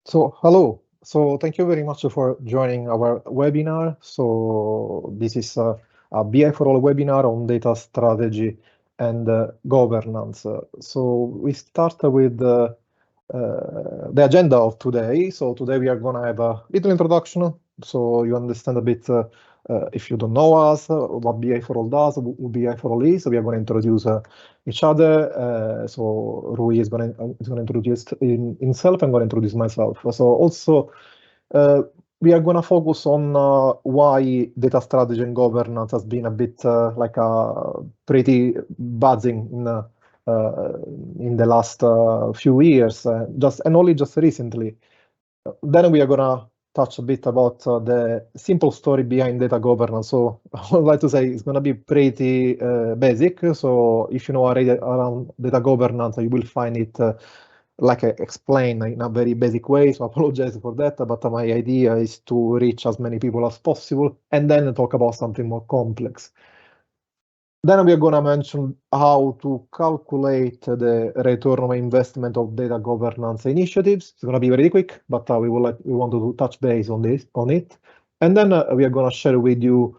So, hello. So, thank you very much for joining our webinar. So, this is a BI4ALL webinar on data strategy and governance. So, we start with the agenda of today. So, today we are going to have a little introduction, so you understand a bit. If you don't know us, what BI4ALL does, who BI4ALL is, we are going to introduce each other. So Rui is going to introduce himself. I'm going to introduce myself. So also we are going to focus on why data strategy and governance has been a bit like a pretty buzzing in the last few years, and only just recently. Then we are going to touch a bit about the simple story behind data governance. So I would like to say it's going to be pretty basic. So if you know already around data governance, you will find it like I explained in a very basic way. So I apologize for that, but my idea is to reach as many people as possible and then talk about something more complex. Then we are going to mention how to calculate the return on investment of data governance initiatives. It's going to be very quick, but we want to touch base on it. And then we are going to share with you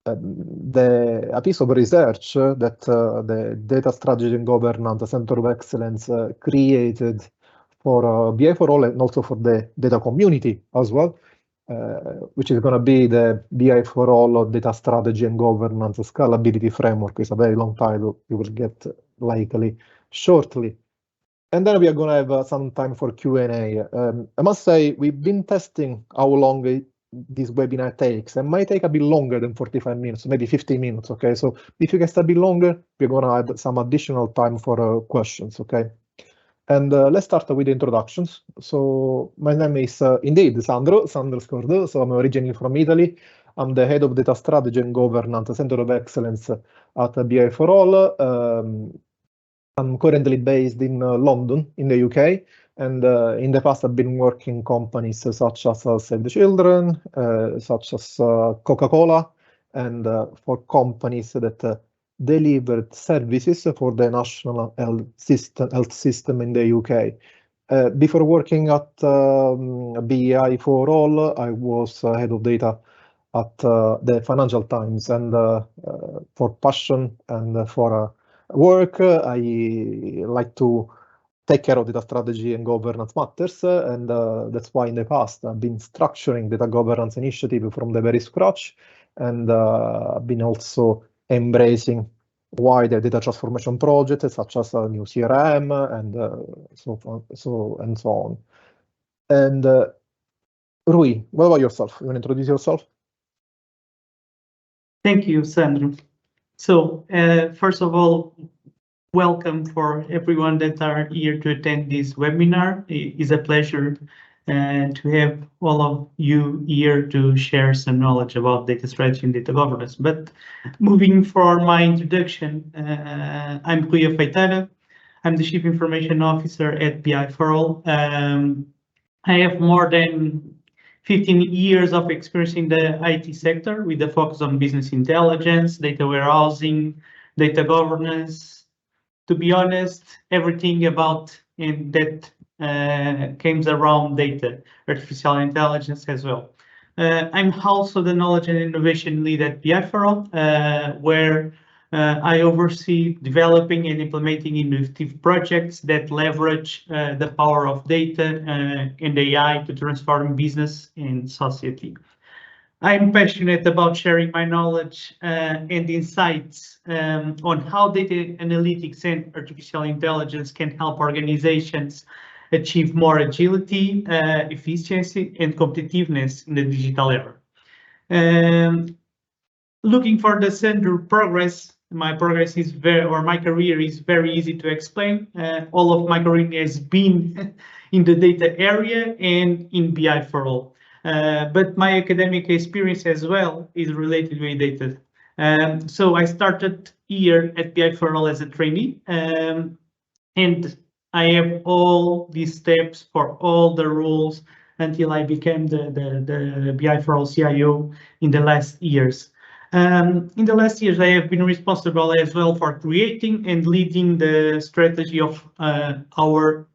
a piece of research that the Data Strategy and Governance Center of Excellence created for BI4ALL and also for the data community as well. Which is going to be the BI4ALL Data Strategy and Governance Scalability Framework. It's a very long title. You will get likely shortly. And then we are going to have some time for Q&A. I must say, we've been testing how long this webinar takes. It might take a bit longer than 45 minutes, maybe 15 minutes, okay? So if you can stay a bit longer, we're going to add some additional time for questions, okay? And let's start with the introductions. So my name is indeed Sandro Scordo. So I'm originally from Italy. I'm the head of data strategy and governance Center of Excellence at BI4ALL. I'm currently based in London, in the UK. And in the past, I've been working in companies such as Save the Children, such as Coca-Cola, and for companies that delivered services for the national health system in the UK. Before working at BI4ALL, I was head of data at the Financial Times, and for passion and for work, I like to take care of data strategy and governance matters, and that's why in the past I've been structuring data governance initiative from the very scratch, and I've been also embracing wider data transformation projects such as a new CRM and so on. And Rui, what about yourself? You want to introduce yourself? Thank you, Sandro. So first of all, welcome for everyone that are here to attend this webinar. It is a pleasure to have all of you here to share some knowledge about data strategy and data governance. But moving for my introduction, I'm Rui Afeitara. I'm the Chief Information Officer at BI4ALL. I have more than 15 years of experience in the IT sector with a focus on business intelligence, data warehousing, data governance. To be honest, everything about that comes around data, artificial intelligence as well. I'm also the knowledge and innovation lead at BI4ALL, where I oversee developing and implementing innovative projects that leverage the power of data and AI to transform business and society. I'm passionate about sharing my knowledge and insights on how data analytics and artificial intelligence can help organizations achieve more agility, efficiency, and competitiveness in the digital era. Looking for the Sandro progress, my progress is my career is very easy to explain. All of my career has been in the data area and in BI4ALL. But my academic experience as well is related with data. So I started here at BI4ALL as a trainee, and I have all these steps for all the roles until I became the BI4ALL CIO in the last years. In the last years, I have been responsible as well for creating and leading the strategy of our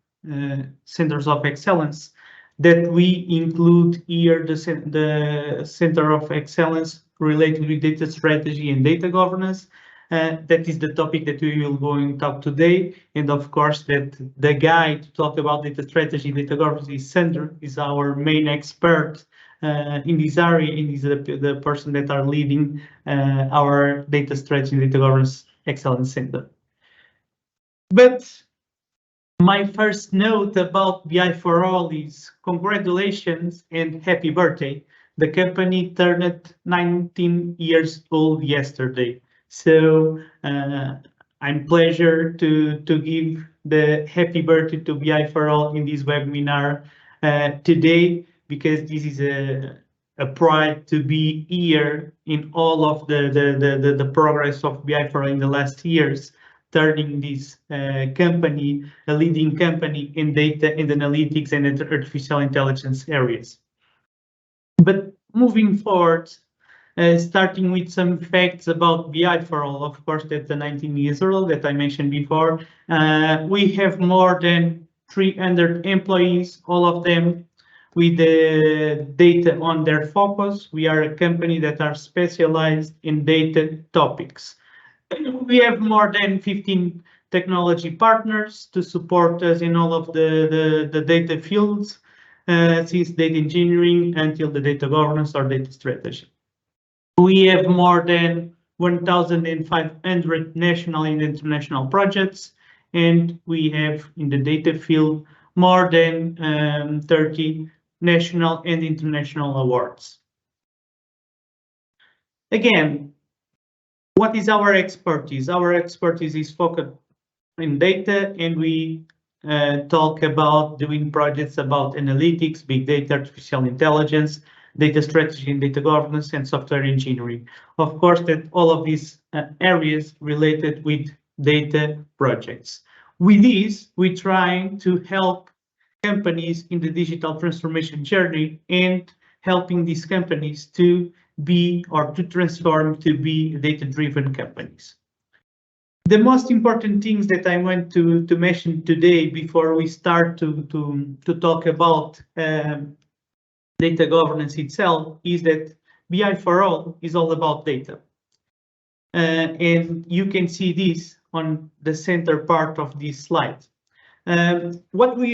centers of excellence. that we include here the Center of Excellence related with data strategy and data governance. That is the topic that we will go and talk today. And of course, that the guy to talk about data strategy, data governance is Sandra, is our main expert in this area, and is the person that are leading our data strategy and data governance excellence center. But my first note about BI4ALL is congratulations and happy birthday. The company turned 19 years old yesterday. So I'm pleasure to give the happy birthday to BI4ALL in this webinar today, because this is a pride to be here in all of the progress of BI4ALL in the last years, turning this company a leading company in data and analytics and artificial intelligence areas. But moving forward, starting with some facts about BI4ALL, of course, that's the 19 years old that I mentioned before. We have more than 300 employees, all of them with the data on their focus. We are a company that are specialized in data topics. We have more than 15 technology partners to support us in all of the data fields, since data engineering until the data governance or data strategy. We have more than 1,500 national and international projects, and we have in the data field more than 30 national and international awards. Again, what is our expertise? Our expertise is focused in data, and we talk about doing projects about analytics, big data, artificial intelligence, data strategy and data governance, and software engineering. Of course, that all of these areas related with data projects. With this, we try to help companies in the digital transformation journey and helping these companies to be or to transform to be data-driven companies. The most important things that I want to mention today before we start to talk about data governance itself is that BI4ALL is all about data. And you can see this on the center part of this slide. What we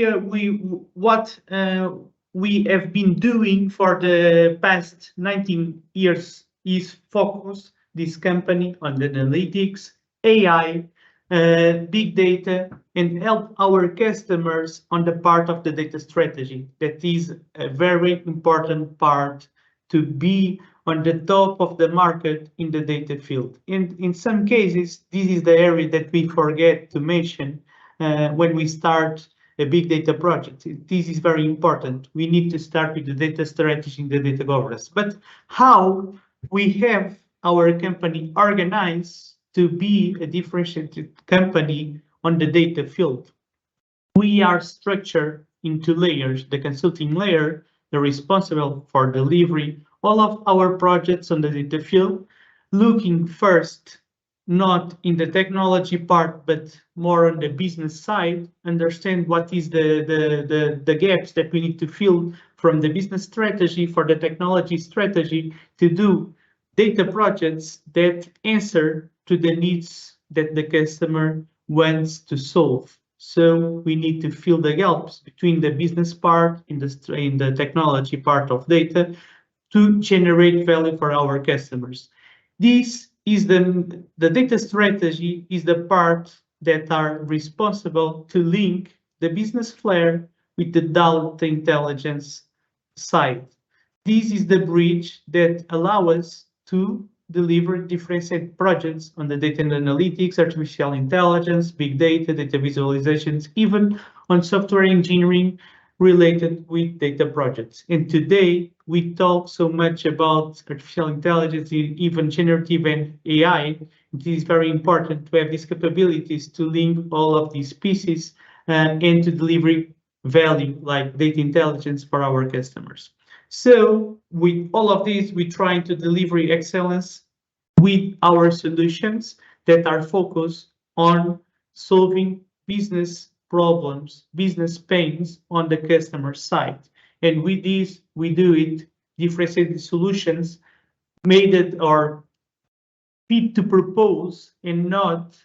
have been doing for the past 19 years is focus this company on the analytics, AI, big data, and help our customers on the part of the data strategy. That is a very important part to be on the top of the market in the data field. And in some cases, this is the area that we forget to mention when we start a big data project. This is very important. We need to start with the data strategy and the data governance. But how we have our company organized to be a differentiated company on the data field? We are structured into layers. The consulting layer, the responsible for delivery, all of our projects on the data field, looking first not in the technology part, but more on the business side, understand what is the gaps that we need to fill from the business strategy for the technology strategy to do data projects that answer to the needs that the customer wants to solve. So we need to fill the gaps between the business part in the technology part of data to generate value for our customers. This is the data strategy is the part that are responsible to link the business flare with the data intelligence side. This is the bridge that allows us to deliver differentiated projects on the data and analytics, artificial intelligence, big data, data visualizations, even on software engineering related with data projects. And today we talk so much about artificial intelligence, even generative and AI. It is very important to have these capabilities to link all of these pieces and to deliver value like data intelligence for our customers. So with all of this, we're trying to deliver excellence with our solutions that are focused on solving business problems, business pains on the customer side. And with this, we do it differentiated solutions made it or fit to propose and not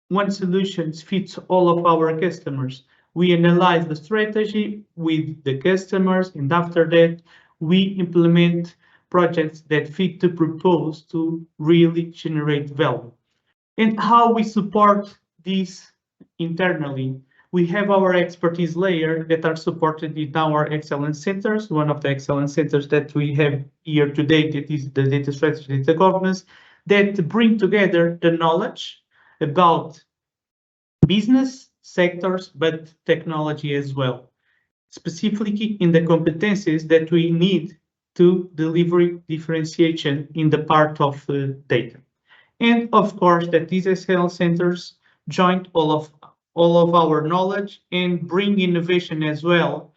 one solution fits all of our customers. We analyze the strategy with the customers, and after that, we implement projects that fit to propose to really generate value. And how we support this internally. We have our expertise layer that are supported in our excellence centers. One of the excellence centers that we have here today, that is the data strategy, data governance, that bring together the knowledge about business sectors, but technology as well, specifically in the competencies that we need to deliver differentiation in the part of data. And of course, that these SL centers join all of our knowledge and bring innovation as well,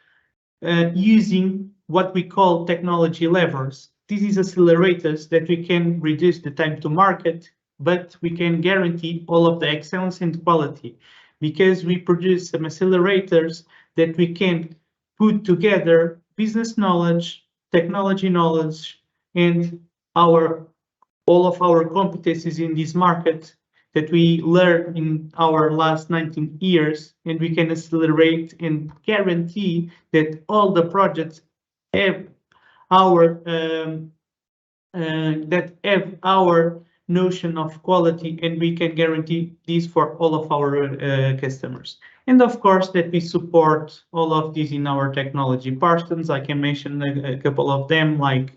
using what we call technology levers. This is accelerators that we can reduce the time to market, but we can guarantee all of the excellence and quality because we produce some accelerators that we can put together business knowledge, technology knowledge, and all of our competencies in this market that we learned in our last 19 years, and we can accelerate and guarantee that all the projects have our notion of quality, and we can guarantee this for all of our customers. And of course, that we support all of these in our technology partners. I can mention a couple of them, like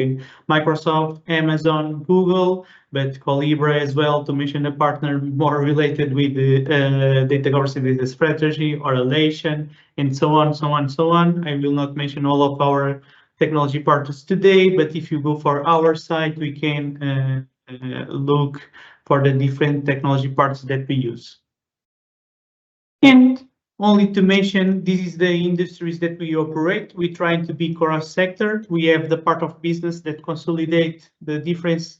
Microsoft, Amazon, Google, but Colibra as well, to mention a partner more related with the data governance and data strategy, or Relation, and so on, so on, so on. I will not mention all of our technology partners today, but if you go for our site, we can look for the different technology parts that we use. And only to mention, this is the industries that we operate. We try to be cross-sector. We have the part of business that consolidate the different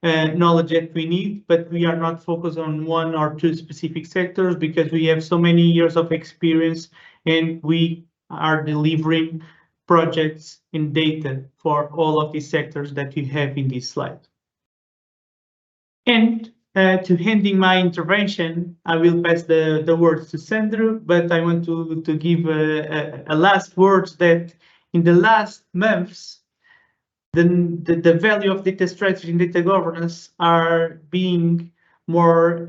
knowledge that we need, but we are not focused on one or two specific sectors because we have so many years of experience and we are delivering projects in data for all of these sectors that you have in this slide. And to ending my intervention, I will pass the words to Sandro, but I want to give a last words that in the last months, the value of data strategy and data governance are being more,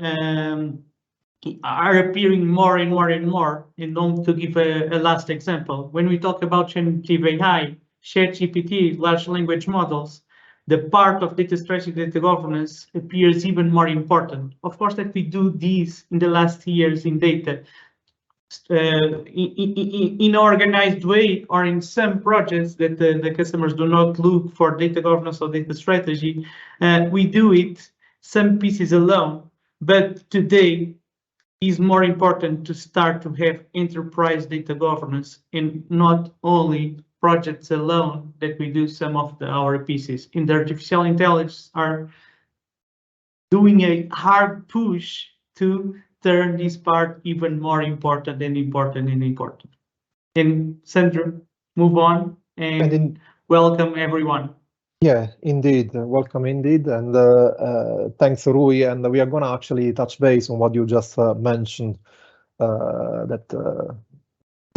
are appearing more and more and more. And to give a last example, when we talk about generative AI, ChatGPT, large language models, the part of data strategy, data governance appears even more important. Of course, that we do this in the last years in data, in organized way, or in some projects that the customers do not look for data governance or data strategy. We do it some pieces alone, but today is more important to start to have enterprise data governance and not only projects alone that we do some of our pieces. In the artificial intelligence are doing a hard push to turn this part even more important and important and important. And Sandro, move on and welcome everyone. Yeah, indeed. Welcome indeed. And thanks, Rui. And we are going to actually touch base on what you just mentioned, that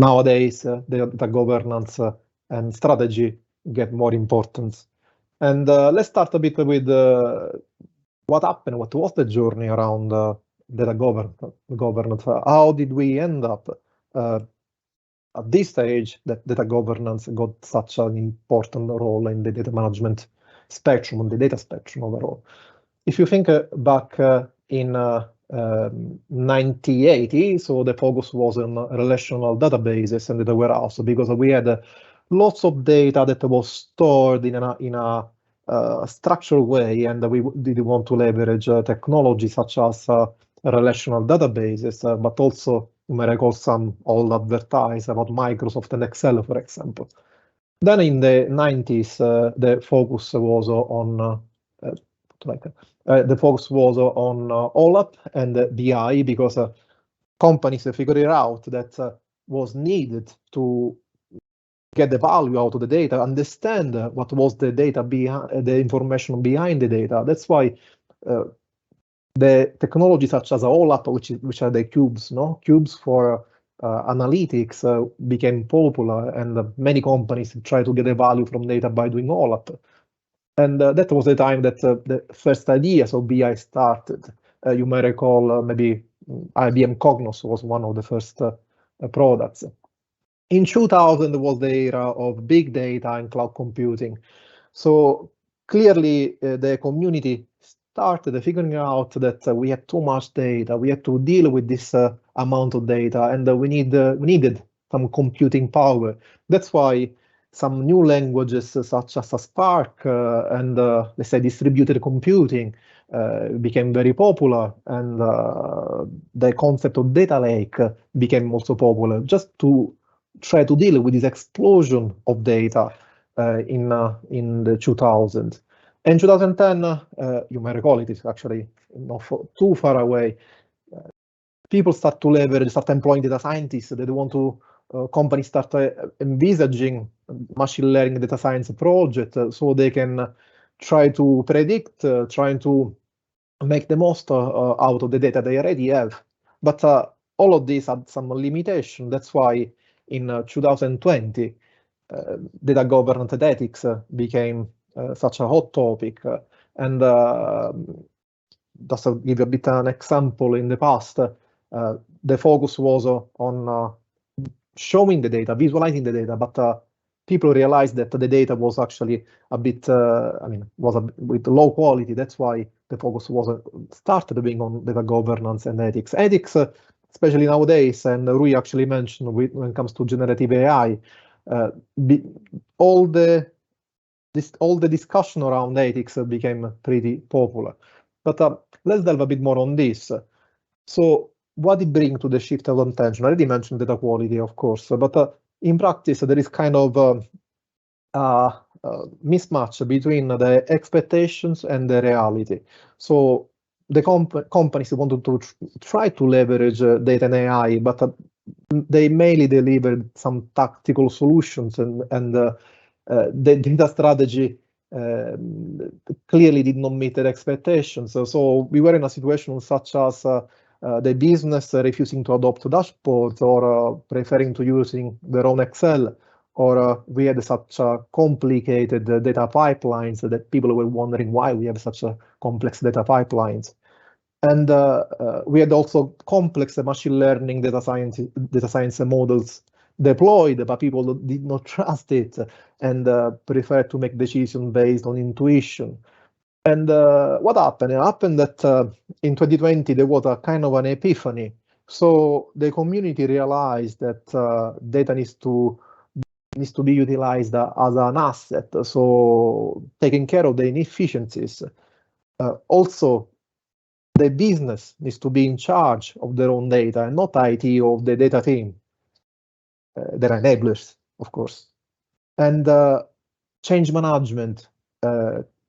nowadays the governance and strategy get more important. And let's start a bit with what happened, what was the journey around data governance? How did we end up at this stage that data governance got such an important role in the data management spectrum, the data spectrum overall? If you think back in 1980, so the focus was on relational databases and data warehouse, because we had lots of data that was stored in a structured way, and we didn't want to leverage technology such as relational databases, but also you may recall some old advertise about Microsoft and Excel, for example. Then in the 90s, the focus was on OLAP and BI, because companies figured out that was needed to get the value out of the data, understand what was the data behind the information behind the data. That's why the technology such as OLAP, which are the cubes, cubes for analytics, became popular, and many companies try to get the value from data by doing OLAP. And that was the time that the first ideas of BI started. You may recall maybe IBM Cognos was one of the first products. In 2000 was the era of big data and cloud computing. So clearly the community started figuring out that we had too much data, we had to deal with this amount of data, and we needed some computing power. That's why some new languages such as Spark and let's say distributed computing became very popular, and the concept of data lake became also popular, just to try to deal with this explosion of data in the 2000s. In 2010, you may recall, it is actually not too far away. People start to leverage, start employing data scientists. They want to companies start envisaging machine learning data science project, so they can try to predict, trying to make the most out of the data they already have. But all of these had some limitation. That's why in 2020, data governance and ethics became such a hot topic. And just to give you a bit an example, in the past, the focus was on showing the data, visualizing the data, but people realized that the data was actually a bit, with low quality. That's why the focus was started being on data governance and ethics. Ethics, especially nowadays, and Rui actually mentioned when it comes to generative AI, all the discussion around ethics became pretty popular. But let's delve a bit more on this. So what it brings to the shift of attention? I already mentioned data quality, of course, but in practice, there is kind of mismatch between the expectations and the reality. So the companies wanted to try to leverage data and AI, but they mainly delivered some tactical solutions, and the data strategy clearly did not meet their expectations. So we were in a situation such as the business refusing to adopt dashboards, or preferring to using their own Excel, or we had such complicated data pipelines that people were wondering why we have such a complex data pipelines. And we had also complex machine learning data science models deployed, but people did not trust it and preferred to make decisions based on intuition. And what happened? It happened that in 2020 there was a kind of an epiphany. So the community realized that data needs to be utilized as an asset, so taking care of the inefficiencies. Also, the business needs to be in charge of their own data, and not IT or the data team. They're enablers, of course. And change management,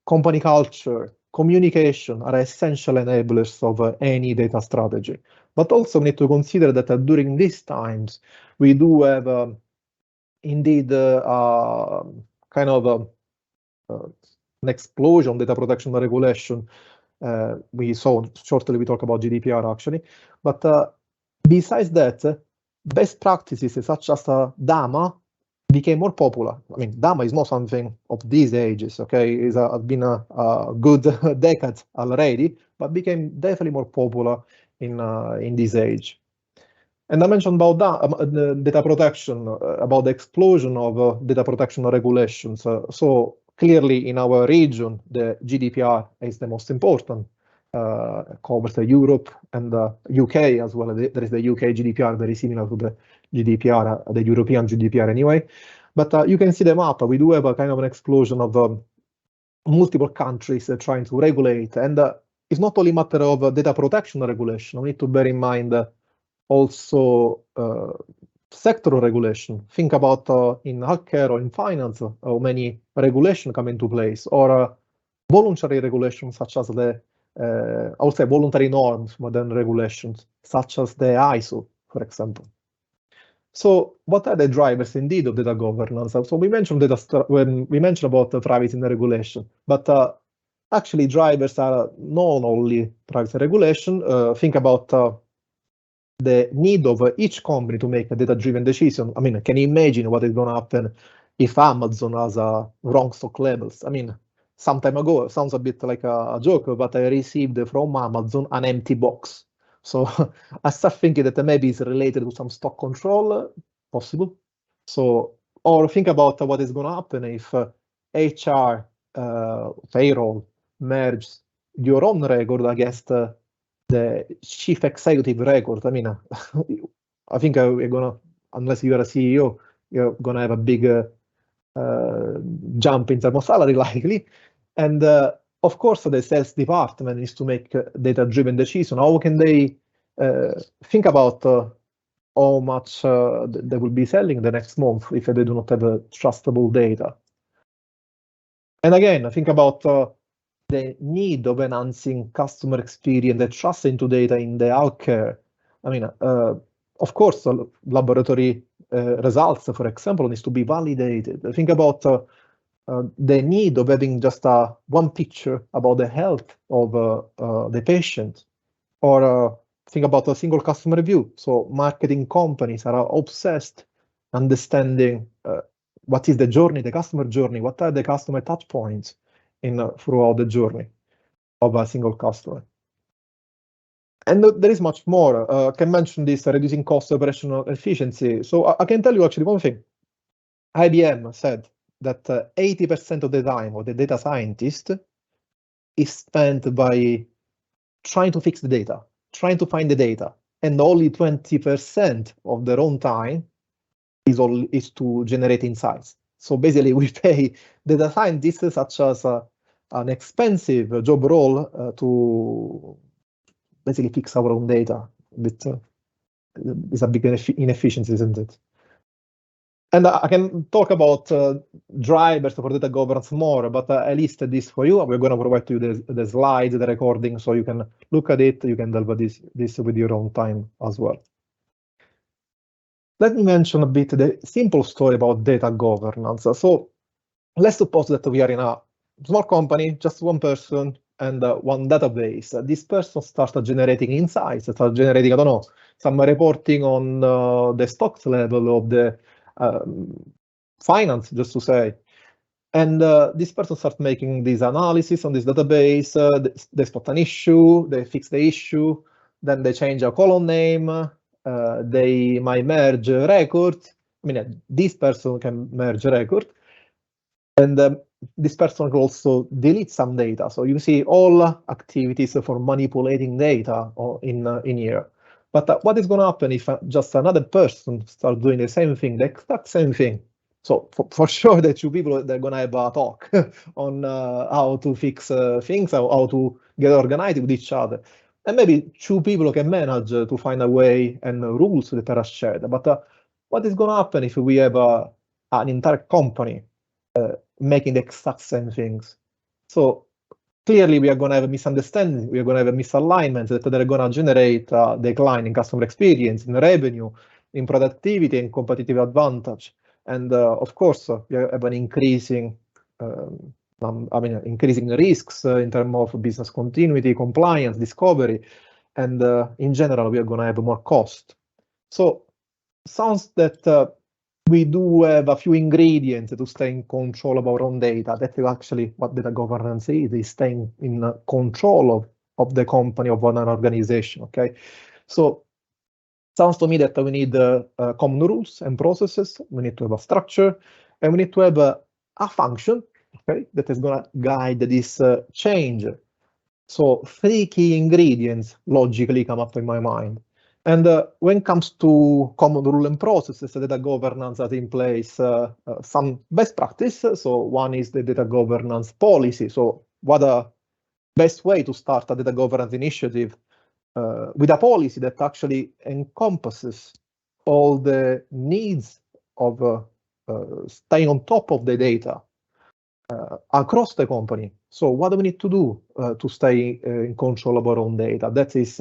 company culture, communication are essential enablers of any data strategy. But also we need to consider that during these times, we do have indeed kind of an explosion of data protection regulation. We saw shortly, we talk about GDPR actually, but besides that, best practices such as DAMA became more popular. I mean, DAMA is not something of these ages, okay? It's been a good decade already, but became definitely more popular in this age. And I mentioned about the data protection, about the explosion of data protection regulations. So clearly in our region, the GDPR is the most important. Covers Europe and the UK as well. There is the UK GDPR, very similar to the GDPR, the European GDPR anyway. But you can see the map. We do have a kind of an explosion of multiple countries trying to regulate. And it's not only a matter of data protection regulation. We need to bear in mind also sectoral regulation. Think about in healthcare or in finance, how many regulations come into place, or voluntary regulations such as the I would say voluntary norms, modern regulations, such as the ISO, for example. So what are the drivers indeed of data governance? So we mentioned when we mentioned about privacy and regulation, but actually drivers are not only privacy and regulation. Think about the need of each company to make a data-driven decision. I mean, can you imagine what is going to happen if Amazon has wrong stock levels? I mean, some time ago, it sounds a bit like a joke, but I received from Amazon an empty box. So I start thinking that maybe it's related to some stock control, possible. So, or think about what is going to happen if HR, payroll, merges your own record against the chief executive record. I mean, I think we're gonna, unless you are a CEO, you're gonna have a big jump in terms of salary likely. And of course, the sales department needs to make data-driven decision. How can they think about how much they will be selling the next month if they do not have trustable data? And again, think about the need of enhancing customer experience, the trust into data in the healthcare. I mean, of course, laboratory results, for example, needs to be validated. Think about the need of having just one picture about the health of the patient, or think about a single customer view. So marketing companies are obsessed understanding what is the journey, the customer journey, what are the customer touch points throughout the journey of a single customer. And there is much more. I can mention this reducing cost, operational efficiency. So I can tell you actually one thing. IBM said that 80% of the time of the data scientist is spent by trying to fix the data, trying to find the data, and only 20% of their own time is to generate insights. So basically, we pay data scientists such as an expensive job role to basically fix our own data. It's a big inefficiency, isn't it? And I can talk about drivers for data governance more, but I listed this for you. We're going to provide to you the slides, the recording, so you can look at it. You can delve this with your own time as well. Let me mention a bit the simple story about data governance. So let's suppose that we are in a small company, just one person and one database. This person starts generating insights, starts generating, I don't know, some reporting on the stocks level of the finance, just to say. And this person starts making this analysis on this database. They spot an issue, they fix the issue, then they change a column name. They might merge records. I mean, this person can merge record, and this person can also delete some data. So you see all activities for manipulating data in here. But what is going to happen if just another person starts doing the same thing, the exact same thing? So for sure, the two people, they're going to have a talk on how to fix things, how to get organized with each other. And maybe two people can manage to find a way and rules that are shared. But what is going to happen if we have an entire company making the exact same things? So clearly, we are going to have a misunderstanding. We are going to have a misalignment that they're going to generate a decline in customer experience, in revenue, in productivity, and competitive advantage. And of course, we have an increasing, increasing risks in terms of business continuity, compliance, discovery, and in general, we are going to have more cost. So sounds that we do have a few ingredients to stay in control of our own data. That's actually what data governance is staying in control of the company, of an organization, okay? So sounds to me that we need common rules and processes. We need to have a structure, and we need to have a function, okay, that is going to guide this change. So 3 key ingredients logically come up in my mind. And when it comes to common rule and processes, data governance has in place some best practice. So one is the data governance policy. So what a best way to start a data governance initiative with a policy that actually encompasses all the needs of staying on top of the data across the company. So what do we need to do to stay in control of our own data? That is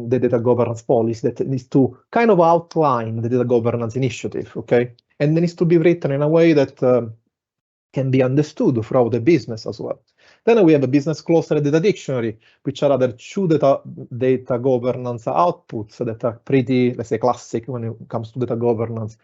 the data governance policy that needs to kind of outline the data governance initiative, okay? And it needs to be written in a way that can be understood throughout the business as well. Then we have a business cluster and data dictionary, which are other two data governance outputs that are pretty, let's say, classic when it comes to data governance.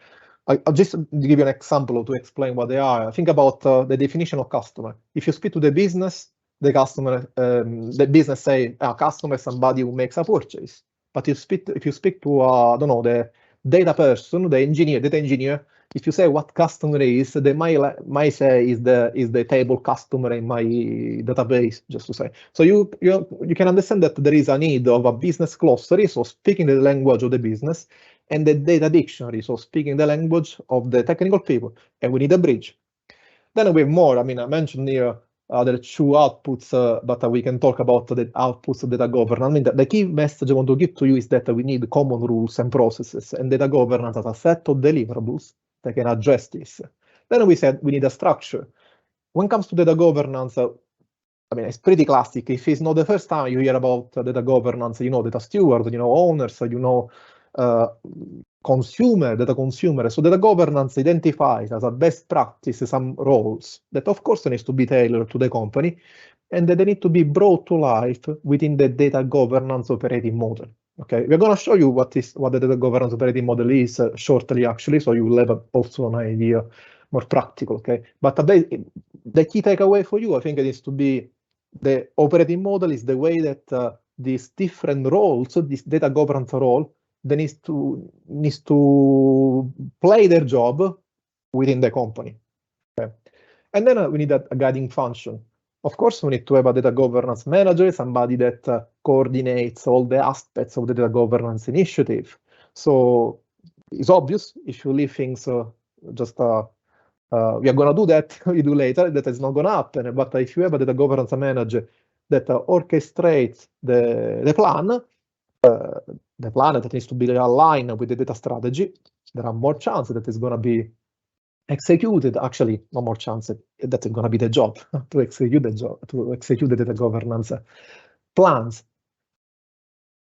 I'll just give you an example to explain what they are. Think about the definition of customer. If you speak to the business, the business say a customer is somebody who makes a purchase. But if you speak to I don't know, the data person, the data engineer, if you say what customer is, they might say is the table customer in my database, just to say. So you can understand that there is a need of a business glossary, so speaking the language of the business, and the data dictionary, so speaking the language of the technical people, and we need a bridge. Then we have more. I mean, I mentioned here there are two outputs, but we can talk about the outputs of data governance. I mean, the key message I want to give to you is that we need common rules and processes, and data governance as a set of deliverables that can address this. Then we said we need a structure. When it comes to data governance, I mean, it's pretty classic. If it's not the first time you hear about data governance, you know data steward, you know owners, you know data consumer. So data governance identifies as a best practice some roles that of course needs to be tailored to the company, and that they need to be brought to life within the data governance operating model. Okay, we're going to show you what the data governance operating model is shortly, actually, so you will have also an idea more practical. Okay, but the key takeaway for you, I think, it is to be the operating model is the way that these different roles, so this data governance role, they needs to play their job within the company. Okay, and then we need a guiding function. Of course, we need to have a data governance manager, somebody that coordinates all the aspects of the data governance initiative. So it's obvious if you leave things just we are going to do that, we do later, that is not going to happen. But if you have a data governance manager that orchestrates the plan that needs to be aligned with the data strategy, there are more chances that it's going to be executed. Actually, no more chance that's going to be the job to execute the data governance plans.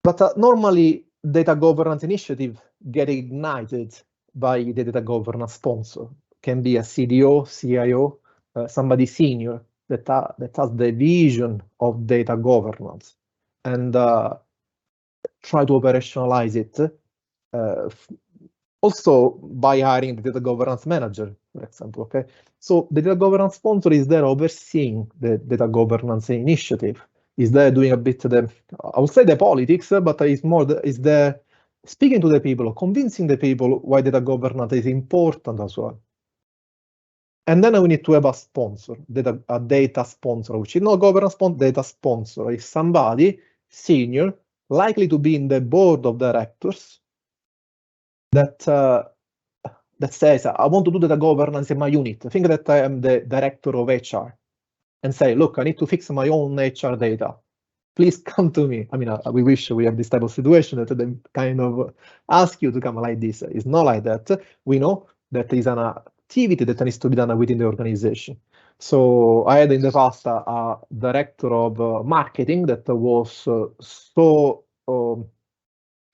But normally, data governance initiative get ignited by the data governance sponsor. Can be a CDO, CIO, somebody senior that has the vision of data governance and try to operationalize it. Also by hiring the data governance manager, for example. Okay, so the data governance sponsor is there overseeing the data governance initiative. Is there doing a bit I would say the politics, but is there speaking to the people, convincing the people why data governance is important as well. And then we need to have a sponsor, a data sponsor, which is not governance sponsor, data sponsor is somebody senior, likely to be in the board of directors, that says, I want to do data governance in my unit. Think that I am the director of HR and say, look, I need to fix my own HR data. Please come to me. I mean, we wish we have this type of situation that they kind of ask you to come like this. It's not like that. We know that is an activity that needs to be done within the organization. So I had in the past a director of marketing that was so,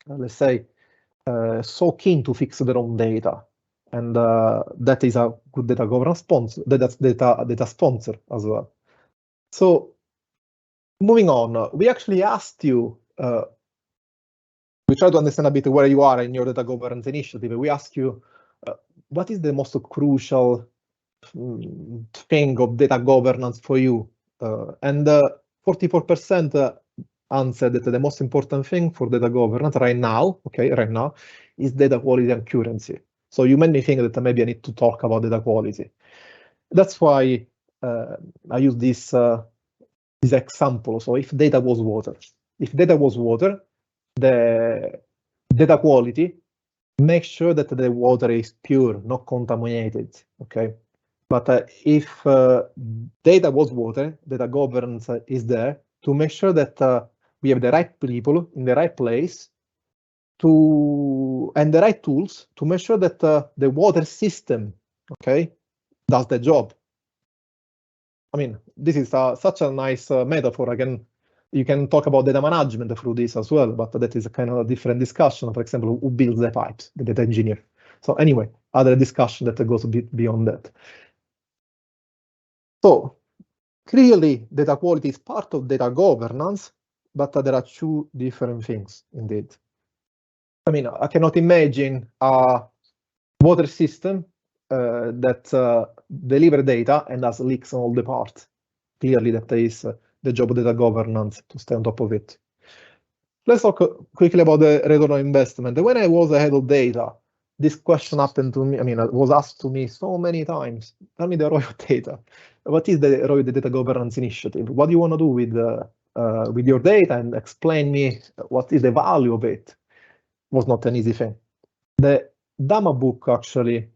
let's say, so keen to fix their own data, and that is a good data governance sponsor. That's data sponsor as well. So moving on, we actually asked you. We try to understand a bit where you are in your data governance initiative. We ask you, what is the most crucial thing of data governance for you? And 44% answered that the most important thing for data governance right now, is data quality and accuracy. So you made me think that maybe I need to talk about data quality. That's why I use this example. So if data was water, the data quality, make sure that the water is pure, not contaminated. Okay, but if data was water, data governance is there to make sure that we have the right people in the right place and the right tools to make sure that the water system, okay, does the job. I mean, this is such a nice metaphor. I can You can talk about data management through this as well, but that is a kind of a different discussion. For example, who builds the pipes, the data engineer. So anyway, other discussion that goes a bit beyond that. So clearly, data quality is part of data governance, but there are two different things indeed. I mean, I cannot imagine a water system that delivers data and has leaks on all the parts. Clearly, that is the job of data governance to stay on top of it. Let's talk quickly about the return on investment. When I was a head of data, this question happened to me. I mean, it was asked to me so many times. Tell me the ROI of data. What is the ROI of the data governance initiative? What do you want to do with your data? And explain me what is the value of it. Was not an easy thing. The Dama book actually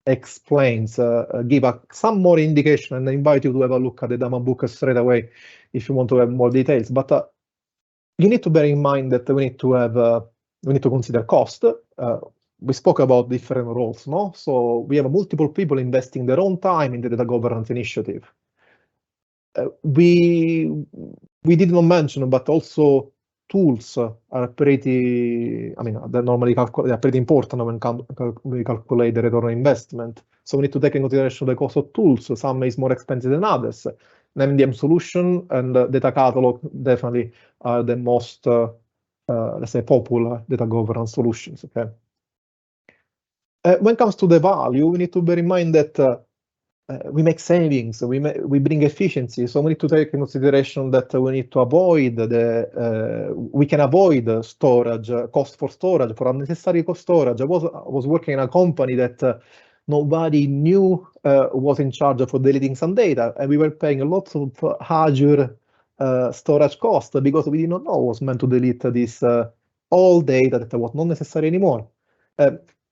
explains, give some more indication, and I invite you to have a look at the Dama book straight away if you want to have more details. But you need to bear in mind that we need to consider cost. We spoke about different roles, no? So we have multiple people investing their own time in the data governance initiative. We did not mention, but also tools are pretty, I mean, they're normally they're pretty important when we calculate the return on investment. So we need to take in consideration the cost of tools. Some is more expensive than others. An MDM solution and data catalog definitely are the most, let's say, popular data governance solutions. Okay. When it comes to the value, we need to bear in mind that we make savings, we bring efficiency. So we need to take in consideration that we need to avoid we can avoid storage, cost for storage, for unnecessary storage. I was working in a company that nobody knew was in charge for deleting some data, and we were paying a lot of Azure storage cost because we did not know was meant to delete this all data that was not necessary anymore.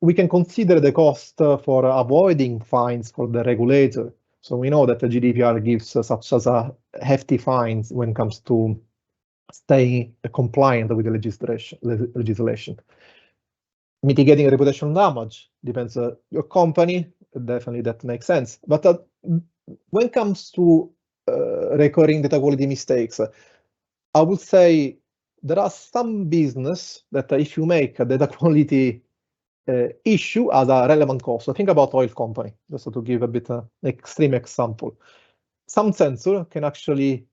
We can consider the cost for avoiding fines for the regulator. So we know that the GDPR gives such as a hefty fines when it comes to staying compliant with the legislation. Mitigating reputational damage depends on your company. Definitely that makes sense. But when it comes to recurring data quality mistakes, I would say there are some business that if you make a data quality issue as a relevant cost. So think about oil company, just to give a bit an extreme example. Some sensor can actually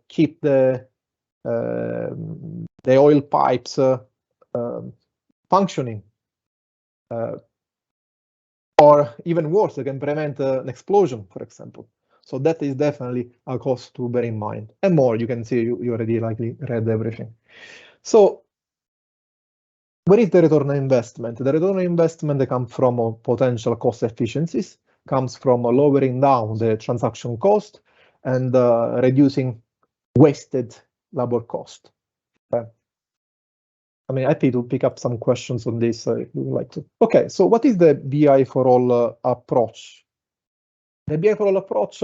keep the oil pipes functioning, or even worse, they can prevent an explosion, for example. So that is definitely a cost to bear in mind. And more, you can see, you already likely read everything. So where is the return on investment? The return on investment comes from potential cost efficiencies, comes from lowering down the transaction cost and reducing wasted labor cost. Okay. I mean, happy to pick up some questions on this if you would like to. Okay, so what is the BI4ALL approach? The BI4ALL approach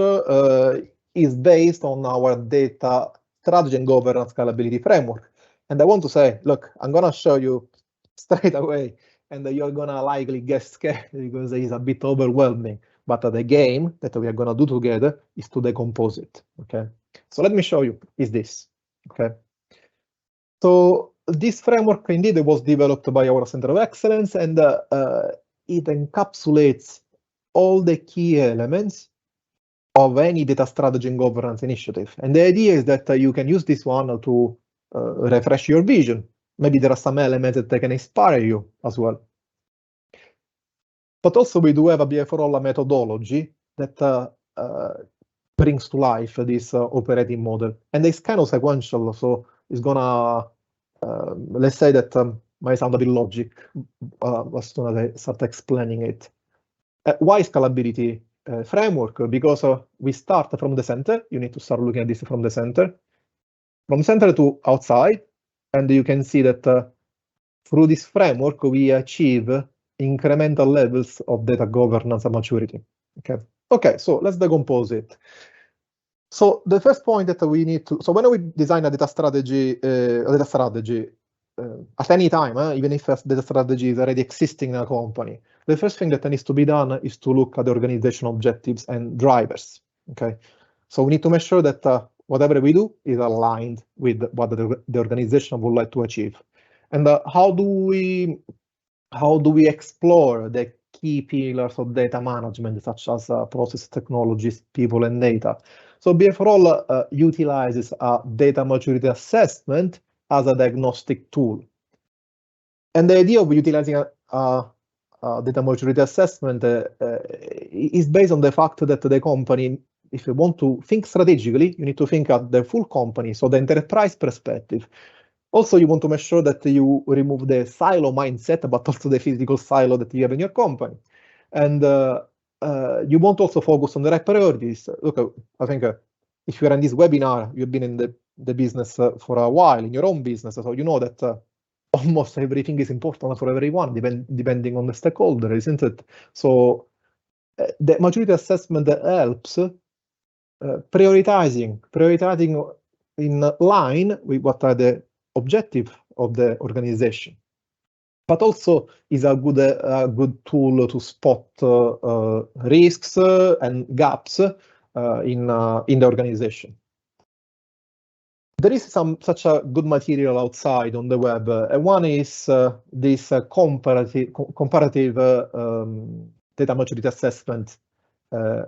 is based on our data strategy and governance scalability framework. And I want to say, look, I'm going to show you straight away, and you're gonna likely get scared because it is a bit overwhelming. But the game that we are gonna do together is to decompose it. Okay, so let me show you. Is this okay? So this framework indeed was developed by our Center of Excellence, and it encapsulates all the key elements of any data strategy and governance initiative. And the idea is that you can use this one to refresh your vision. Maybe there are some elements that they can inspire you as well. But also we do have a BI4ALL methodology that brings to life this operating model. And it's kind of sequential, so it's gonna, let's say that might sound a bit logic as soon as I start explaining it. Why scalability framework? Because we start from the center. You need to start looking at this from the center. From center to outside. And you can see that through this framework, we achieve incremental levels of data governance and maturity. Okay, so let's decompose it. So the first point that we need to, so when we design a data strategy at any time, even if data strategy is already existing in a company, the first thing that needs to be done is to look at the organizational objectives and drivers. Okay, so we need to make sure that whatever we do is aligned with what the organization would like to achieve. And how do we explore the key pillars of data management, such as process technologies, people, and data? So BI4ALL utilizes a data maturity assessment as a diagnostic tool. And the idea of utilizing a data maturity assessment is based on the fact that the company, if you want to think strategically, you need to think at the full company, so the enterprise perspective. Also, you want to make sure that you remove the silo mindset, but also the physical silo that you have in your company. And you want also focus on the right priorities. Look, I think if you're in this webinar, you've been in the business for a while, in your own business, so you know that almost everything is important for everyone, depending on the stakeholder, isn't it? So the maturity assessment helps prioritizing in line with what are the objectives of the organization, but also is a good tool to spot risks and gaps in the organization. There is such a good material outside on the web. One is this comparative data maturity assessment.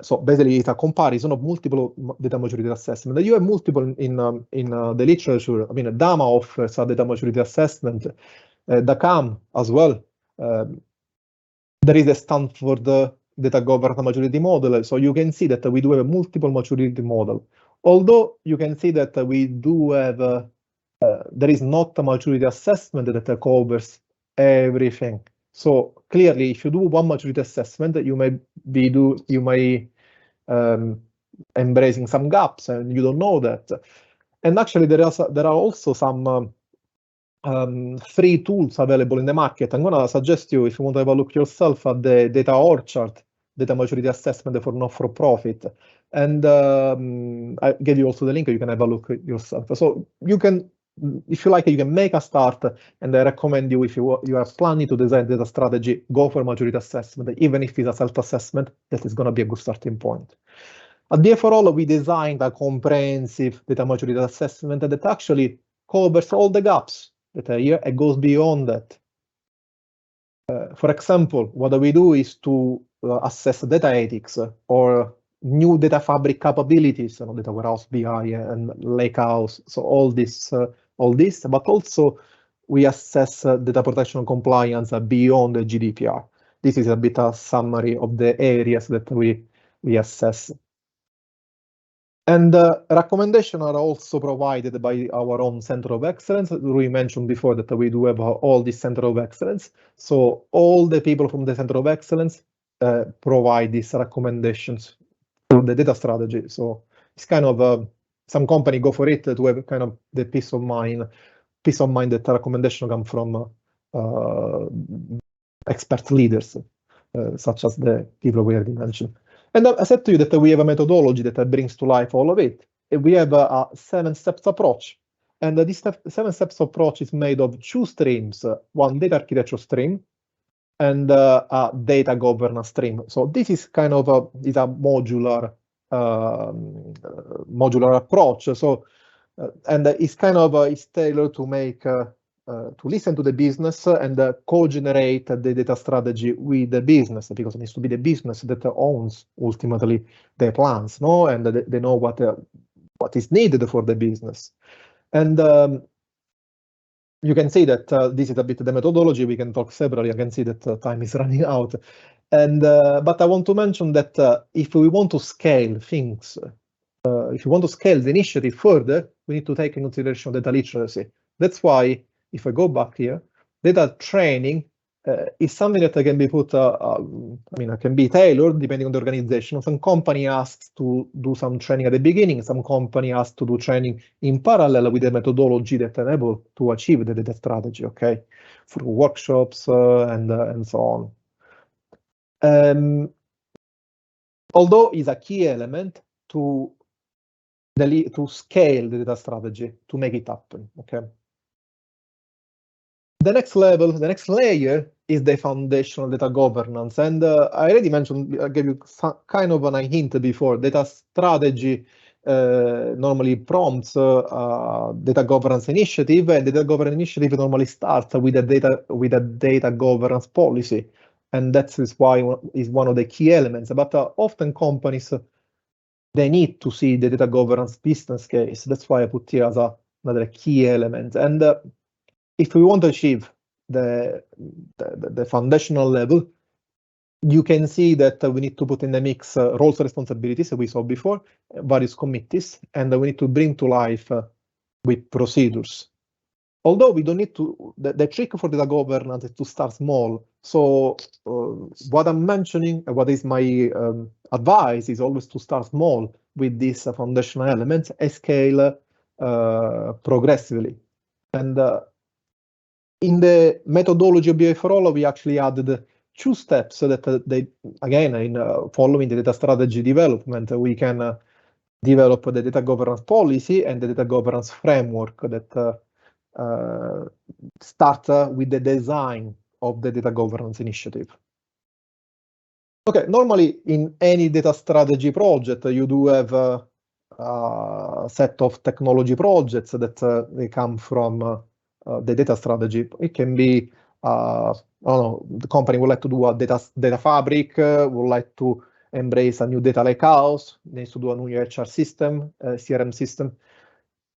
So basically, it's a comparison of multiple data maturity assessment. You have multiple in the literature. I mean, DAMA offers a data maturity assessment. DACAM as well. There is a Stanford data governance maturity model. So you can see that we do have a multiple maturity model. Although you can see that we do have, there is not a maturity assessment that covers everything. So clearly, if you do one maturity assessment, you may embracing some gaps, and you don't know that. And actually, there are also some free tools available in the market. I'm gonna suggest you, if you want to have a look yourself at the Data Orchard, data maturity assessment for not-for-profit. And I gave you also the link, you can have a look yourself. So you can, if you like, you can make a start, and I recommend you, if you are planning to design data strategy, go for maturity assessment. Even if it's a self-assessment, that is gonna be a good starting point. At BI4ALL, we designed a comprehensive data maturity assessment that actually covers all the gaps that are here and goes beyond that. For example, what we do is to assess data ethics or new data fabric capabilities, data warehouse, BI, and lakehouse. So all this, but also we assess data protection compliance beyond the GDPR. This is a bit of summary of the areas that we assess. And recommendations are also provided by our own Center of Excellence. We mentioned before that we do have all this Center of Excellence. So all the people from the Center of Excellence provide these recommendations for the data strategy. So it's kind of some company go for it to have kind of the peace of mind that the recommendation come from expert leaders, such as the people we already mentioned. And I said to you that we have a methodology that brings to life all of it. We have a 7-steps approach. And this 7-steps approach is made of 2 streams, one data architecture stream and a data governance stream. So this is kind of a modular approach. So and it's kind of it's tailored to make to listen to the business and co-generate the data strategy with the business, because it needs to be the business that owns ultimately the plans, no? And they know what is needed for the business. And you can see that this is a bit the methodology. We can talk separately. I can see that time is running out. And but I want to mention that if we want to scale things, if you want to scale the initiative further, we need to take into consideration data literacy. That's why, if I go back here, data training is something that can be put, can be tailored depending on the organization. Some company asks to do some training at the beginning. Some company asks to do training in parallel with the methodology that enable to achieve the data strategy, okay, through workshops and so on. Although it's a key element to scale the data strategy, to make it happen, okay? The next level, the next layer is the foundational data governance. And I already mentioned, I gave you kind of a hint before, data strategy normally prompts data governance initiative, and the data governance initiative normally starts with a data governance policy, and that is why is one of the key elements. But often companies they need to see the data governance business case. That's why I put here as another key element. And if we want to achieve the foundational level, you can see that we need to put in the mix roles and responsibilities that we saw before, various committees, and we need to bring to life with procedures. Although we don't need to, the trick for data governance is to start small. So what I'm mentioning, what is my advice is always to start small with these foundational elements and scale progressively. And in the methodology of BI4ALL, we actually added 2 steps so that they, again, in following the data strategy development, we can develop the data governance policy and the data governance framework that start with the design of the data governance initiative. Okay, normally in any data strategy project, you do have a set of technology projects that they come from the data strategy. It can be, I don't know, the company would like to do a data fabric, would like to embrace a new data lakehouse, needs to do a new HR system, CRM system.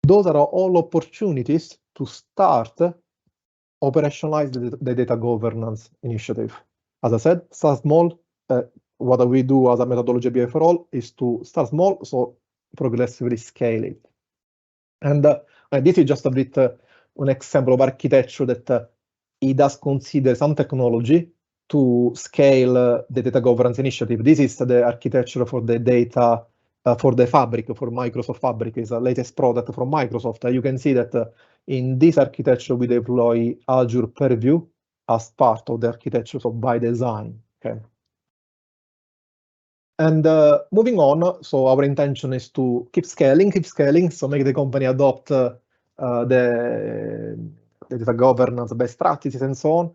Those are all opportunities to start operationalize the data governance initiative. As I said, start small. What we do as a methodology BI4ALL is to start small, so progressively scale it. And this is just a bit an example of architecture that it does consider some technology to scale the data governance initiative. This is the architecture for the data for the Fabric, for Microsoft Fabric, is the latest product from Microsoft. You can see that in this architecture, we deploy Azure Purview as part of the architecture, so by design. Okay. And moving on, so our intention is to keep scaling, so make the company adopt the data governance best practices and so on.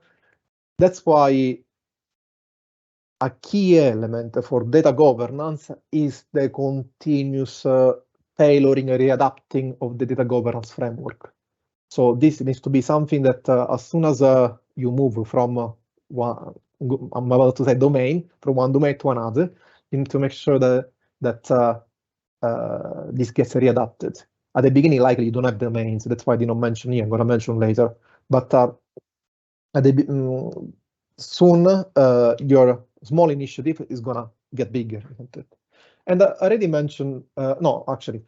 That's why a key element for data governance is the continuous tailoring and readapting of the data governance framework. So this needs to be something that as soon as you move from one, I'm about to say domain, from one domain to another, you need to make sure that this gets readapted. At the beginning, likely you don't have domains. That's why I did not mention here. I'm going to mention later. But at the soon your small initiative is going to get bigger, isn't it? And I already mentioned, no, actually,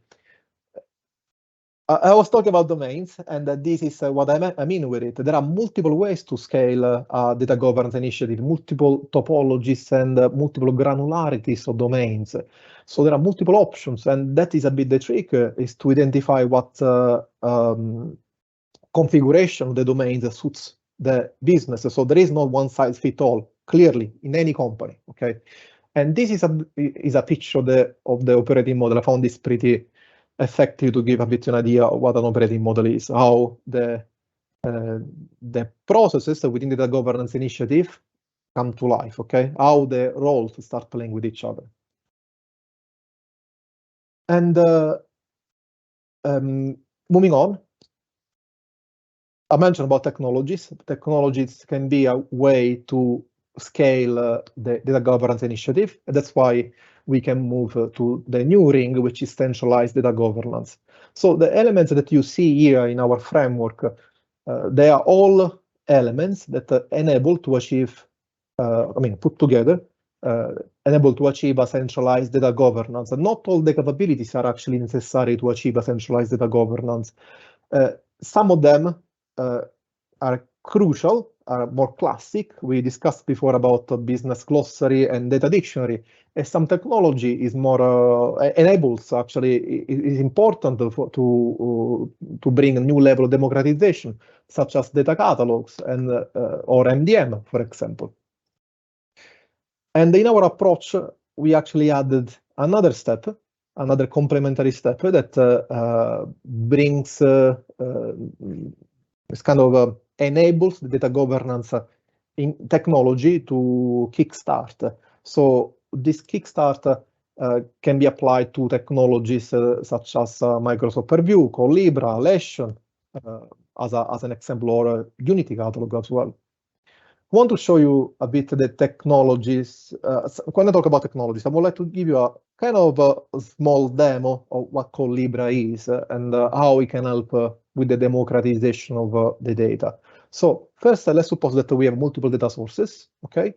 I was talking about domains, and this is what I mean with it. There are multiple ways to scale data governance initiative, multiple topologies and multiple granularities of domains. So there are multiple options, and that is a bit the trick, is to identify what configuration of the domains that suits the business. So there is no one size fits all, clearly, in any company, okay? And this is a picture of the operating model. I found this pretty effective to give a bit an idea of what an operating model is, how the processes within the data governance initiative come to life, okay? How the roles start playing with each other. And moving on, I mentioned about technologies. Technologies can be a way to scale the data governance initiative. And that's why we can move to the new ring, which is centralized data governance. So the elements that you see here in our framework, they are all elements that enable to achieve, put together, enable to achieve a centralized data governance. And not all the capabilities are actually necessary to achieve a centralized data governance. Some of them are crucial, are more classic. We discussed before about business glossary and data dictionary. And some technology is more enables, actually, is important to bring a new level of democratization, such as data catalogs and or MDM, for example. And in our approach, we actually added another step, another complementary step that brings this kind of enables the data governance in technology to kickstart. So this kickstart can be applied to technologies such as Microsoft Purview, Collibra, Lesson, as an example, or Unity catalog as well. I want to show you a bit the technologies. When I talk about technologies, I would like to give you a kind of a small demo of what Collibra is and how it can help with the democratization of the data. So first, let's suppose that we have multiple data sources, okay?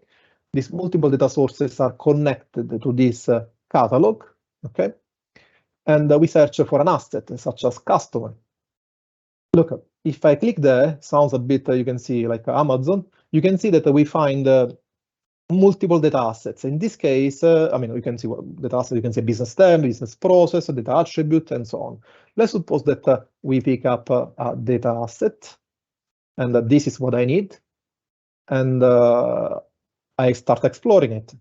These multiple data sources are connected to this catalog, okay? And we search for an asset such as customer. Look, if I click there, sounds a bit, you can see like Amazon, you can see that we find multiple data assets. In this case, I mean, you can see what data asset, you can see business term, business process, data attribute, and so on. Let's suppose that we pick up a data asset, and this is what I need, and I start exploring it.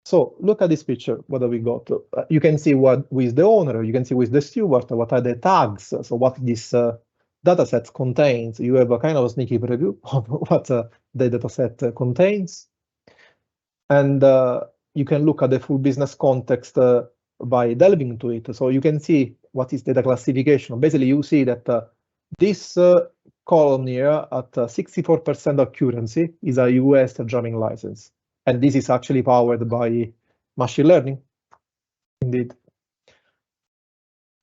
So look at this picture, what have we got? You can see who is the owner, you can see who is the steward, what are the tags, so what this dataset contains. You have a kind of a sneaky preview of what the dataset contains. And you can look at the full business context by delving into it. So you can see what is data classification. Basically, you see that this column here at 64% accuracy is a US driving license. And this is actually powered by machine learning, indeed.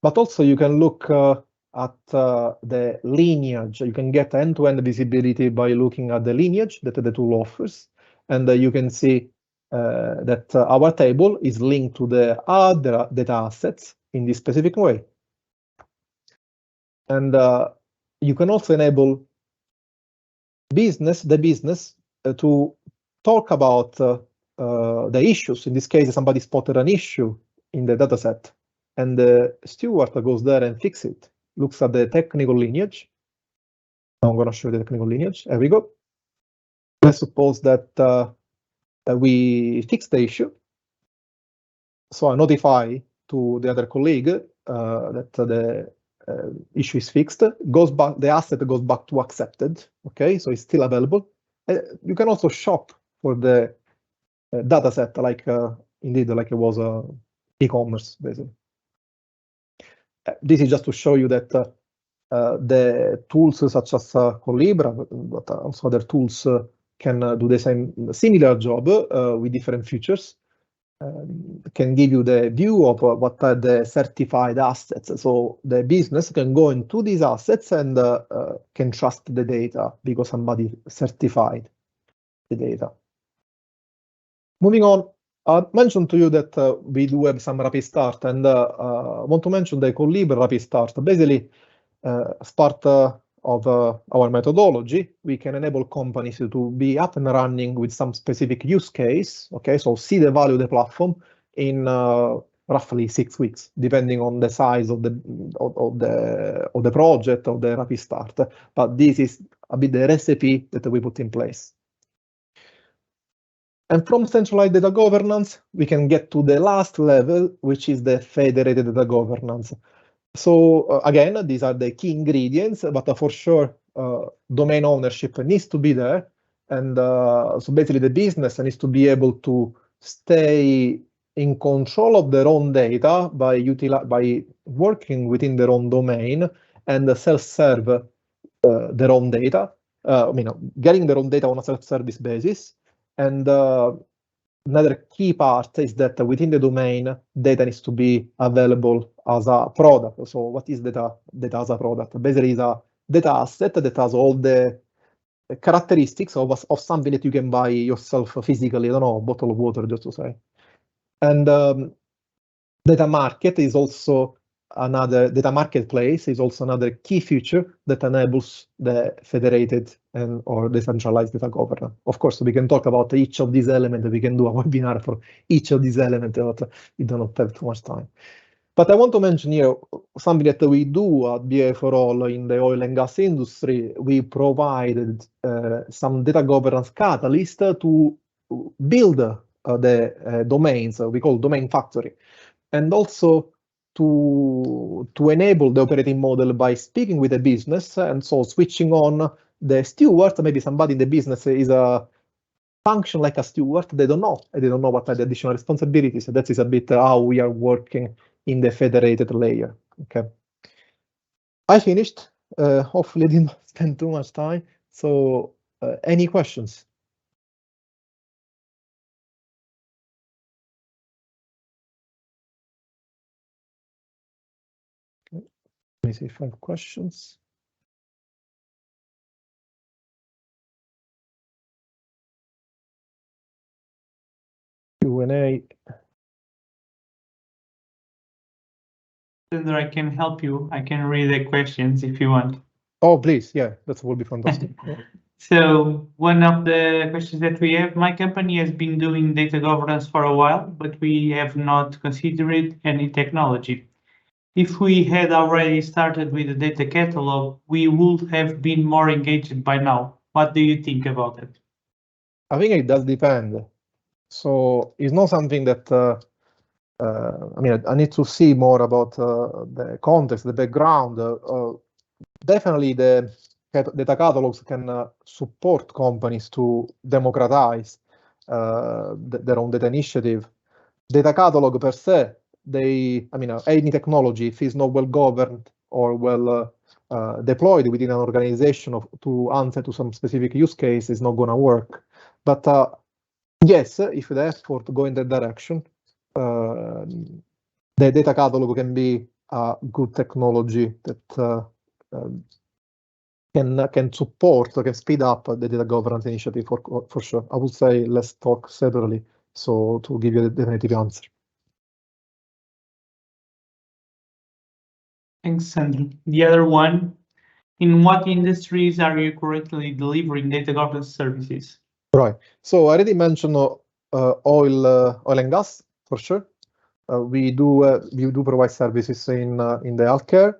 But also you can look at the lineage. You can get end-to-end visibility by looking at the lineage that the tool offers. And you can see that our table is linked to the other data assets in this specific way. And you can also enable the business to talk about the issues. In this case, somebody spotted an issue in the dataset, and the steward goes there and fixes it, looks at the technical lineage. Now I'm going to show you the technical lineage. There we go. Let's suppose that we fix the issue. So I notify to the other colleague that the issue is fixed. Goes back, the asset goes back to accepted. Okay, so it's still available. You can also shop for the data set, like indeed, like it was e-commerce, basically. This is just to show you that the tools such as Collibra, but also other tools can do the similar job with different features. Can give you the view of what are the certified assets. So the business can go into these assets and can trust the data because somebody certified the data. Moving on, I mentioned to you that we do have some rapid start, and I want to mention the Collibra rapid start. Basically, as part of our methodology, we can enable companies to be up and running with some specific use case. Okay, so see the value of the platform in roughly 6 weeks, depending on the size of the project of the rapid start. But this is a bit the recipe that we put in place. And from centralized data governance, we can get to the last level, which is the federated data governance. So again, these are the key ingredients, but for sure, domain ownership needs to be there. And so basically the business needs to be able to stay in control of their own data by working within their own domain and self-serve their own data, getting their own data on a self-service basis. And another key part is that within the domain, data needs to be available as a product. So what is data as a product? Basically, it's a data asset that has all the characteristics of something that you can buy yourself physically. I don't know, a bottle of water, just to say. And data market is also data marketplace is also another key feature that enables the federated or decentralized data governance. Of course, we can talk about each of these elements. We can do a webinar for each of these elements, but we do not have too much time. But I want to mention here something that we do at BI4ALL in the oil and gas industry. We provided some data governance catalyst to build the domains we call domain factory, and also to enable the operating model by speaking with the business, and so switching on the steward. Maybe somebody in the business is function like a steward, they don't know, and they don't know what are the additional responsibilities. So that is a bit how we are working in the federated layer. Okay, I finished. Hopefully, didn't spend too much time. So, any questions? Okay. Let me see if I have questions. Q&A. Sandra, I can help you. I can read the questions if you want. Oh, please, yeah, that will be fantastic. Yeah. So one of the questions that we have, my company has been doing data governance for a while, but we have not considered any technology. If we had already started with the data catalog, we would have been more engaged by now. What do you think about it? I think it does depend. So it's not something that I mean, I need to see more about the context, the background. Definitely, the data catalogs can support companies to democratize their own data initiative. Data catalog per se, I mean, any technology, if it's not well governed or well deployed within an organization to answer to some specific use case, is not going to work. But yes, if the effort go in that direction, the data catalog can be a good technology that can support, can speed up the data governance initiative for sure. I would say let's talk separately, so to give you the definitive answer. Thanks, Sandra. The other one, in what industries are you currently delivering data governance services? Right. So I already mentioned oil and gas for sure. We do provide services in the healthcare,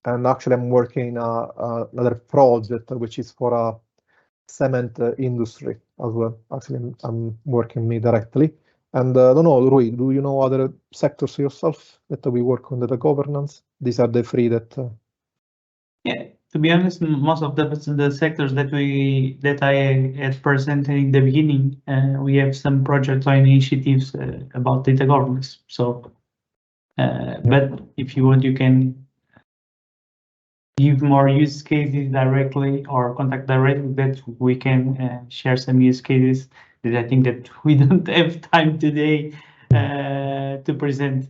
and actually I'm working another project which is for a cement industry as well. Actually, I'm working me directly. And I don't know, Rui, do you know other sectors yourself that we work on data governance? These are the three that. Yeah, to be honest, most of the sectors that I had presented in the beginning, we have some projects or initiatives about data governance. So, but if you want, you can give more use cases directly or contact directly that we can share some use cases that I think that we don't have time today to present.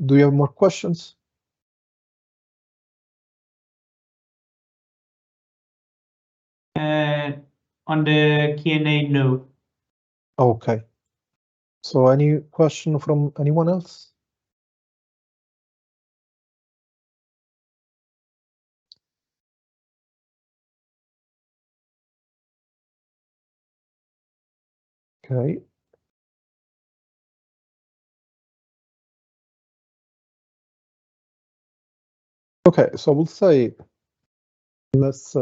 Do you have more questions? On the Q&A, no. Okay. So any question from anyone else? Okay. Okay, so I will say let's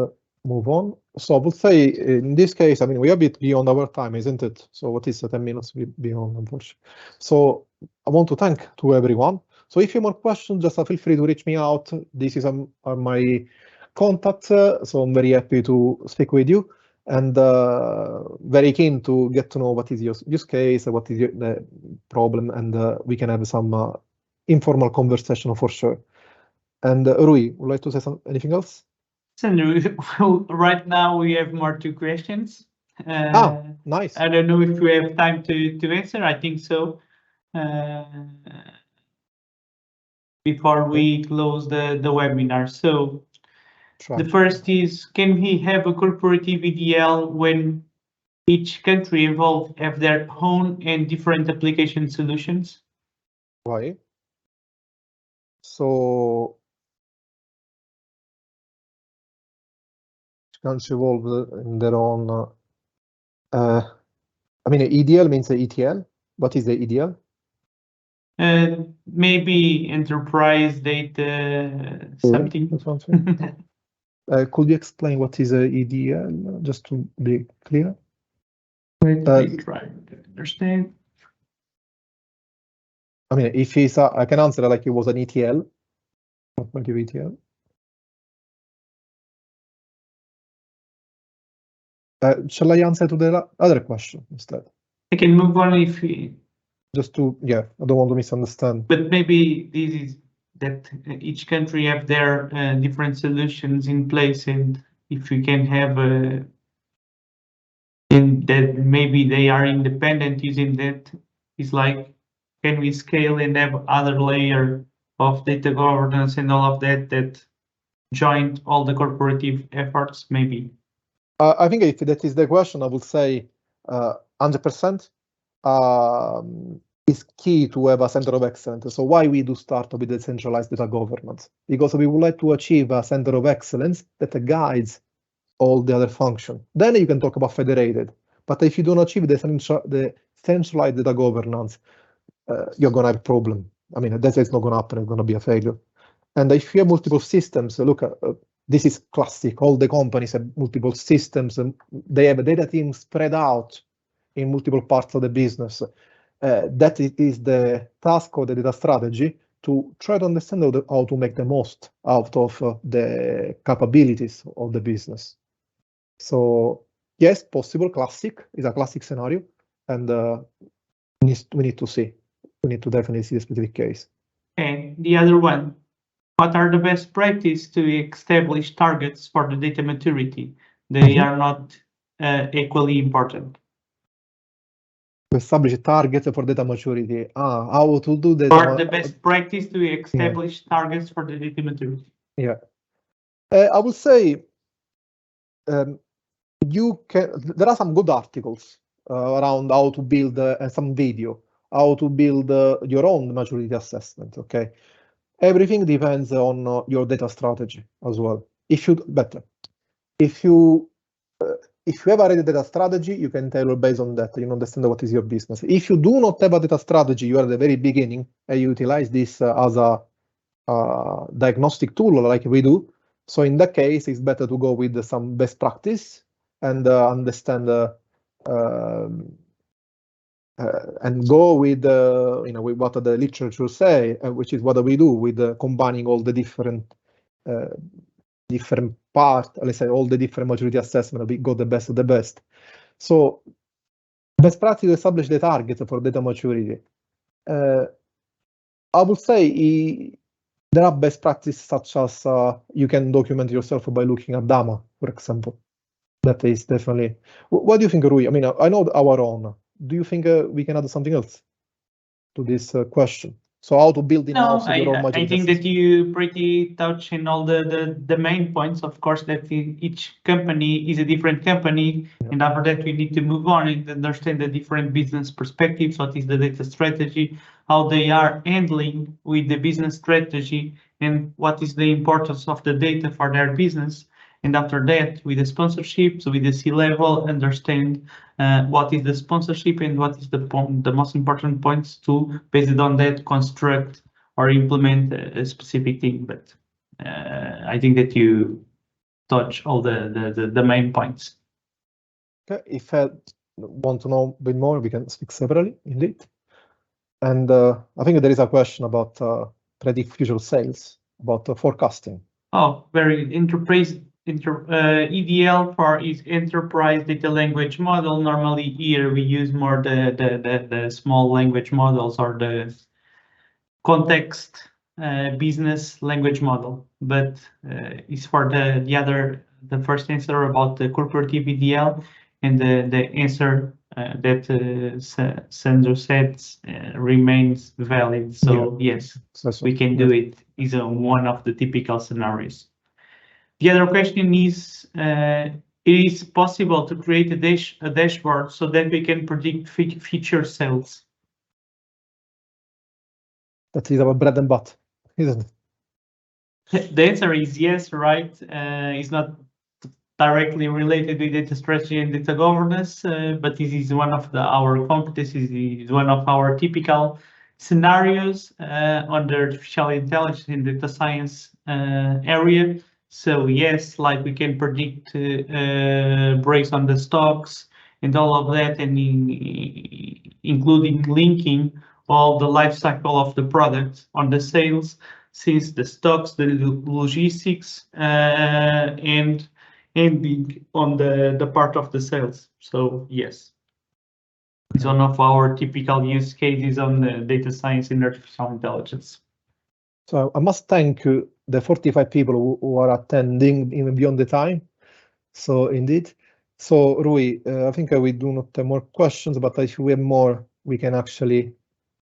move on. So I would say in this case, I mean, we are a bit beyond our time, isn't it? So what is 10 minutes beyond, unfortunately. So I want to thank to everyone. So if you have more questions, just feel free to reach me out. This is my contact. So I'm very happy to speak with you and very keen to get to know what is your use case, what is the problem, and we can have some informal conversation for sure. And Rui, would you like to say anything else? Sandra, right now we have more 2 questions. Nice. I don't know if we have time to answer. I think so. Before we close the webinar. So the first is, can we have a corporative EDL when each country involved have their own and different application solutions? Right. So country involved in their own. I mean, EDL means ETL. What is the EDL? Maybe enterprise data something. Could you explain what is a EDL, just to be clear? Let me try to understand. I mean, if it's I can answer like it was an ETL. What might be ETL? Shall I answer to the other question instead? I can move on if we... Just to, yeah, I don't want to misunderstand. But maybe this is that each country have their different solutions in place, and if we can have and that maybe they are independent using that, is like, can we scale and have other layer of data governance and all of that that joined all the corporative efforts, maybe? I think if that is the question, I would say 100% is key to have a center of excellence. So why we do start with decentralized data governance? Because we would like to achieve a center of excellence that guides all the other functions. Then you can talk about federated. But if you don't achieve the centralized data governance, you're going to have a problem. I mean, that is not going to happen. It's going to be a failure. And if you have multiple systems, look, this is classic. All the companies have multiple systems, and they have a data team spread out in multiple parts of the business. That is the task of the data strategy, to try to understand how to make the most out of the capabilities of the business. So yes, possible, classic, is a classic scenario, and we need to see. We need to definitely see the specific case. And the other one, what are the best practice to establish targets for the data maturity? They are not equally important. To establish a target for data maturity. How to do that? Or the best practice to establish targets for the data maturity. Yeah, I would say you can. There are some good articles around how to build and some video how to build your own maturity assessment. Okay, everything depends on your data strategy as well. If you have already a data strategy, you can tailor based on that. You understand what is your business. If you do not have a data strategy, you are at the very beginning, and you utilize this as a diagnostic tool like we do. So in that case, it's better to go with some best practice and understand and go with with what the literature say, which is what we do with combining all the different part, let's say all the different maturity assessment. We got the best of the best. So best practice to establish the target for data maturity. I would say there are best practices such as you can document yourself by looking at DAMA, for example. That is definitely. What do you think, Rui? I mean, I know our own. Do you think we can add something else to this question? So how to build in-house your own maturity? I think that you pretty touch in all the main points. Of course, that each company is a different company, and after that we need to move on and understand the different business perspectives. What is the data strategy? How they are handling with the business strategy, and what is the importance of the data for their business. And after that, with the sponsorship, so with the C-level, understand what is the sponsorship and what is the most important points to, based on that, construct or implement a specific thing. But I think that you touch all the main points. Okay, if I want to know a bit more, we can speak separately, indeed. And I think there is a question about predict future sales, about forecasting. Oh, very enterprise. EDL for is enterprise data language model. Normally here we use more the small language models or the context business language model, but it's for the first answer about the corporative EDL, and the answer that Sandro said remains valid. So yes, we can do it. Is one of the typical scenarios. The other question is, it is possible to create a dashboard so that we can predict future sales? That is our bread and butter, isn't it? The answer is yes, right? It's not directly related with data strategy and data governance, but this is one of our competencies, is one of our typical scenarios on the artificial intelligence and data science area. So yes, like we can predict breaks on the stocks and all of that, and including linking all the life cycle of the product on the sales, since the stocks, the logistics, and ending on the part of the sales. So yes, it's one of our typical use cases on the data science and artificial intelligence. So I must thank the 45 people who are attending even beyond the time. So indeed. So Rui, I think we do not have more questions, but if we have more, we can actually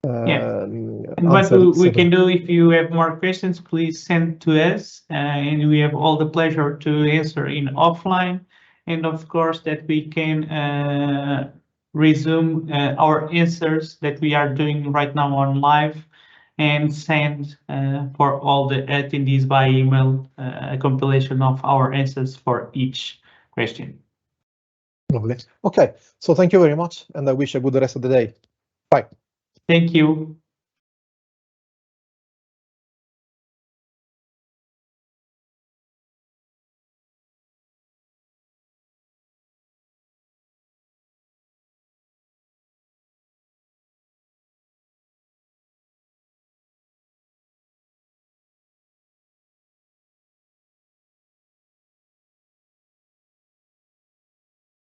and what we can do, if you have more questions, please send to us, and we have all the pleasure to answer in offline, and of course that we can resume our answers that we are doing right now on live, and send for all the attendees by email a compilation of our answers for each question. Lovely. Okay, so thank you very much, and I wish a good rest of the day. Bye. Thank you.